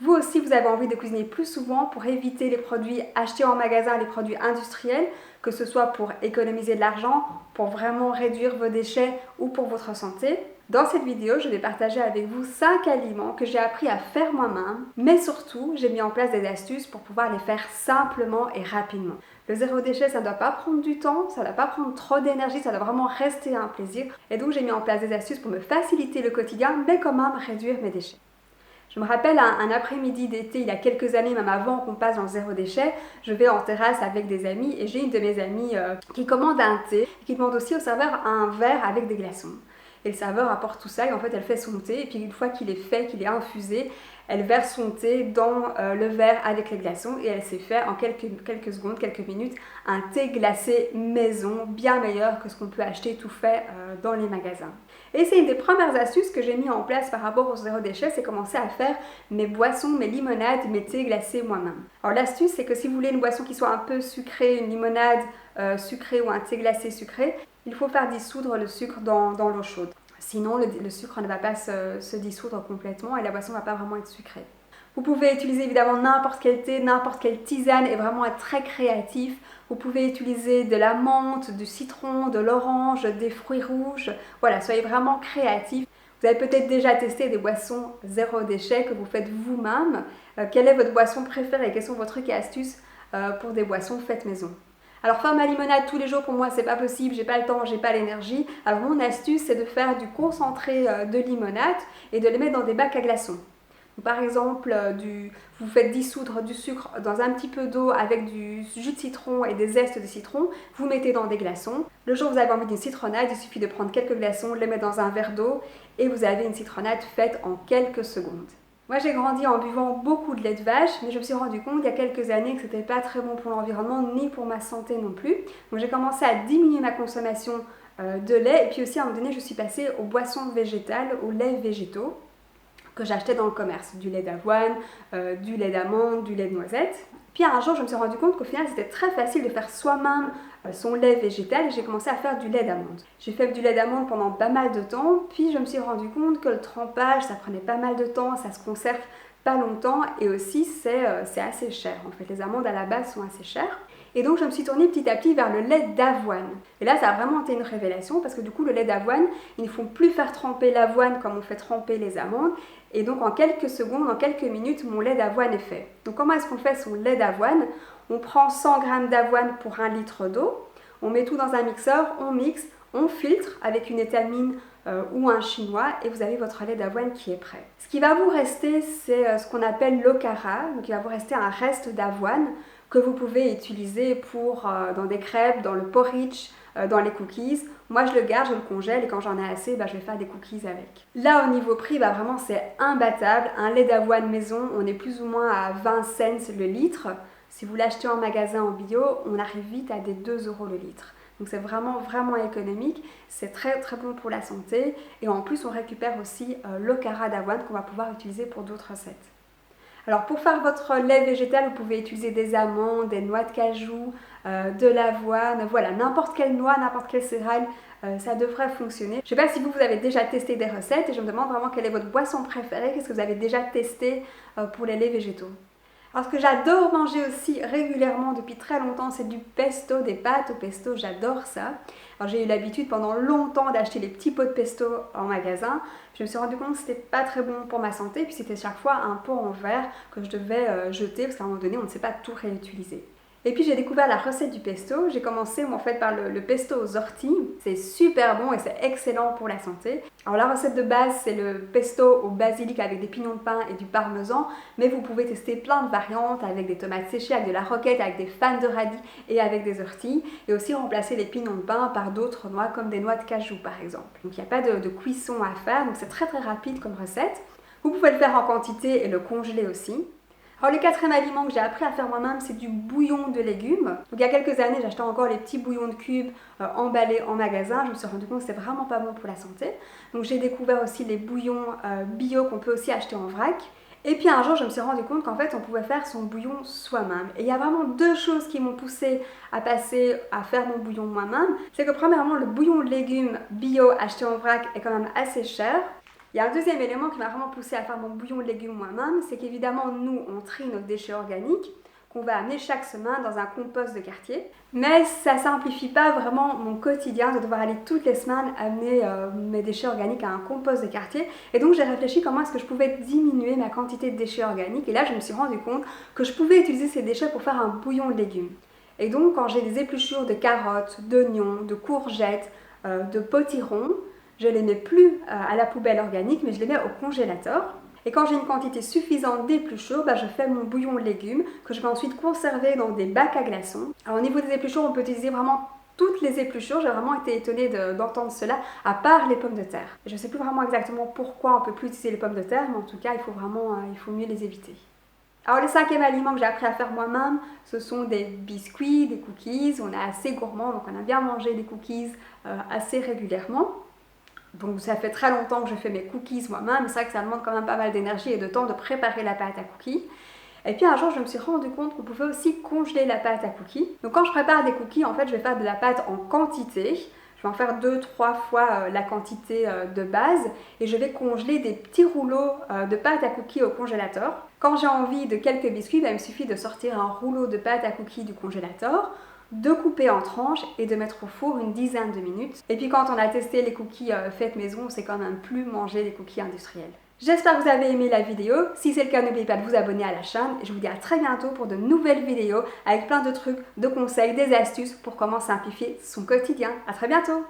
Vous aussi, vous avez envie de cuisiner plus souvent pour éviter les produits achetés en magasin, les produits industriels, que ce soit pour économiser de l'argent, pour vraiment réduire vos déchets ou pour votre santé. Dans cette vidéo, je vais partager avec vous 5 aliments que j'ai appris à faire moi-même, mais surtout, j'ai mis en place des astuces pour pouvoir les faire simplement et rapidement. Le zéro déchet, ça ne doit pas prendre du temps, ça ne doit pas prendre trop d'énergie, ça doit vraiment rester un plaisir. Et donc, j'ai mis en place des astuces pour me faciliter le quotidien, mais quand même réduire mes déchets. Je me rappelle un après-midi d'été, il y a quelques années, même avant qu'on passe dans le zéro déchet, je vais en terrasse avec des amis et j'ai une de mes amies qui commande un thé et qui demande aussi au serveur un verre avec des glaçons. Et le serveur apporte tout ça et en fait elle fait son thé et puis une fois qu'il est fait, qu'il est infusé, elle verse son thé dans le verre avec les glaçons et elle s'est fait en quelques secondes, quelques minutes, un thé glacé maison bien meilleur que ce qu'on peut acheter tout fait dans les magasins. Et c'est une des premières astuces que j'ai mis en place par rapport au zéro déchet, c'est commencer à faire mes boissons, mes limonades, mes thés glacés moi-même. Alors l'astuce, c'est que si vous voulez une boisson qui soit un peu sucrée, une limonade sucrée ou un thé glacé sucré, il faut faire dissoudre le sucre dans l'eau chaude. Sinon, le sucre ne va pas se dissoudre complètement et la boisson ne va pas vraiment être sucrée. Vous pouvez utiliser évidemment n'importe quel thé, n'importe quelle tisane et vraiment être très créatif. Vous pouvez utiliser de la menthe, du citron, de l'orange, des fruits rouges. Voilà, soyez vraiment créatif. Vous avez peut-être déjà testé des boissons zéro déchet que vous faites vous-même. Quelle est votre boisson préférée? Quels sont vos trucs et astuces pour des boissons faites maison? Alors faire ma limonade tous les jours pour moi c'est pas possible, j'ai pas le temps, j'ai pas l'énergie. Alors mon astuce c'est de faire du concentré de limonade et de les mettre dans des bacs à glaçons. Donc, par exemple, vous faites dissoudre du sucre dans un petit peu d'eau avec du jus de citron et des zestes de citron, vous mettez dans des glaçons. Le jour où vous avez envie d'une citronnade, il suffit de prendre quelques glaçons, les mettre dans un verre d'eau et vous avez une citronnade faite en quelques secondes. Moi j'ai grandi en buvant beaucoup de lait de vache, mais je me suis rendu compte il y a quelques années que c'était pas très bon pour l'environnement ni pour ma santé non plus. Donc j'ai commencé à diminuer ma consommation de lait et puis aussi à un moment donné je suis passée aux boissons végétales, aux laits végétaux que j'achetais dans le commerce, du lait d'avoine, du lait d'amande, du lait de noisette. Puis un jour, je me suis rendu compte qu'au final, c'était très facile de faire soi-même son lait végétal et j'ai commencé à faire du lait d'amande. J'ai fait du lait d'amande pendant pas mal de temps, puis je me suis rendu compte que le trempage, ça prenait pas mal de temps, ça se conserve pas longtemps et aussi c'est assez cher. En fait, les amandes à la base sont assez chères. Et donc je me suis tournée petit à petit vers le lait d'avoine. Et là ça a vraiment été une révélation parce que du coup le lait d'avoine, il ne faut plus faire tremper l'avoine comme on fait tremper les amandes. Et donc en quelques secondes, en quelques minutes, mon lait d'avoine est fait. Donc comment est-ce qu'on fait son lait d'avoine? On prend 100 g d'avoine pour 1 litre d'eau, on met tout dans un mixeur, on mixe, on filtre avec une étamine ou un chinois et vous avez votre lait d'avoine qui est prêt. Ce qui va vous rester, c'est ce qu'on appelle l'okara, donc il va vous rester un reste d'avoine que vous pouvez utiliser dans des crêpes, dans le porridge, dans les cookies. Moi je le garde, je le congèle et quand j'en ai assez, je vais faire des cookies avec. Là au niveau prix, vraiment c'est imbattable. Un lait d'avoine maison, on est plus ou moins à 20 cents le litre. Si vous l'achetez en magasin en bio, on arrive vite à des 2 € le litre. Donc c'est vraiment économique, c'est très bon pour la santé et en plus on récupère aussi l'okara d'avoine qu'on va pouvoir utiliser pour d'autres recettes. Alors pour faire votre lait végétal, vous pouvez utiliser des amandes, des noix de cajou, de l'avoine, voilà, n'importe quelle noix, n'importe quelle céréale, ça devrait fonctionner. Je ne sais pas si vous avez déjà testé des recettes et je me demande vraiment quelle est votre boisson préférée, qu'est-ce que vous avez déjà testé pour les laits végétaux. Alors ce que j'adore manger aussi régulièrement depuis très longtemps, c'est du pesto, des pâtes au pesto, j'adore ça. Alors j'ai eu l'habitude pendant longtemps d'acheter les petits pots de pesto en magasin. Je me suis rendu compte que c'était pas très bon pour ma santé, puis c'était chaque fois un pot en verre que je devais jeter parce qu'à un moment donné on ne sait pas tout réutiliser. Et puis j'ai découvert la recette du pesto. J'ai commencé en fait par le pesto aux orties. C'est super bon et c'est excellent pour la santé. Alors la recette de base c'est le pesto au basilic avec des pignons de pain et du parmesan, mais vous pouvez tester plein de variantes avec des tomates séchées, avec de la roquette, avec des fans de radis et avec des orties, et aussi remplacer les pignons de pain par d'autres noix comme des noix de cajou par exemple. Donc il n'y a pas de cuisson à faire, donc c'est très rapide comme recette. Vous pouvez le faire en quantité et le congeler aussi. Alors le quatrième aliment que j'ai appris à faire moi-même, c'est du bouillon de légumes. Donc il y a quelques années, j'achetais encore les petits bouillons de cubes emballés en magasin. Je me suis rendu compte que c'était vraiment pas bon pour la santé. Donc j'ai découvert aussi les bouillons bio qu'on peut aussi acheter en vrac. Et puis un jour, je me suis rendu compte qu'en fait, on pouvait faire son bouillon soi-même. Et il y a vraiment deux choses qui m'ont poussée à passer à faire mon bouillon moi-même. C'est que premièrement, le bouillon de légumes bio acheté en vrac est quand même assez cher. Il y a un deuxième élément qui m'a vraiment poussé à faire mon bouillon de légumes moi-même, c'est qu'évidemment nous on trie nos déchets organiques qu'on va amener chaque semaine dans un compost de quartier. Mais ça ne simplifie pas vraiment mon quotidien de devoir aller toutes les semaines amener mes déchets organiques à un compost de quartier. Et donc j'ai réfléchi comment est-ce que je pouvais diminuer ma quantité de déchets organiques. Et là je me suis rendu compte que je pouvais utiliser ces déchets pour faire un bouillon de légumes. Et donc quand j'ai des épluchures de carottes, d'oignons, de courgettes, de potirons, je ne les mets plus à la poubelle organique, mais je les mets au congélateur. Et quand j'ai une quantité suffisante d'épluchures, je fais mon bouillon de légumes que je vais ensuite conserver dans des bacs à glaçons. Alors au niveau des épluchures, on peut utiliser vraiment toutes les épluchures. J'ai vraiment été étonnée d'entendre cela, à part les pommes de terre. Je ne sais plus vraiment exactement pourquoi on ne peut plus utiliser les pommes de terre, mais en tout cas, il faut mieux les éviter. Alors le cinquième aliment que j'ai appris à faire moi-même, ce sont des biscuits, des cookies. On est assez gourmand, donc on aime bien manger des cookies assez régulièrement. Donc ça fait très longtemps que je fais mes cookies moi-même, c'est vrai que ça demande quand même pas mal d'énergie et de temps de préparer la pâte à cookies. Et puis un jour je me suis rendu compte qu'on pouvait aussi congeler la pâte à cookies. Donc quand je prépare des cookies, en fait je vais faire de la pâte en quantité. Je vais en faire 2-3 fois la quantité de base et je vais congeler des petits rouleaux de pâte à cookies au congélateur. Quand j'ai envie de quelques biscuits, il me suffit de sortir un rouleau de pâte à cookies du congélateur, de couper en tranches et de mettre au four une dizaine de minutes. Et puis quand on a testé les cookies faits maison, on sait quand même plus manger les cookies industriels. J'espère que vous avez aimé la vidéo. Si c'est le cas, n'oubliez pas de vous abonner à la chaîne. Et je vous dis à très bientôt pour de nouvelles vidéos avec plein de trucs, de conseils, des astuces pour comment simplifier son quotidien. À très bientôt!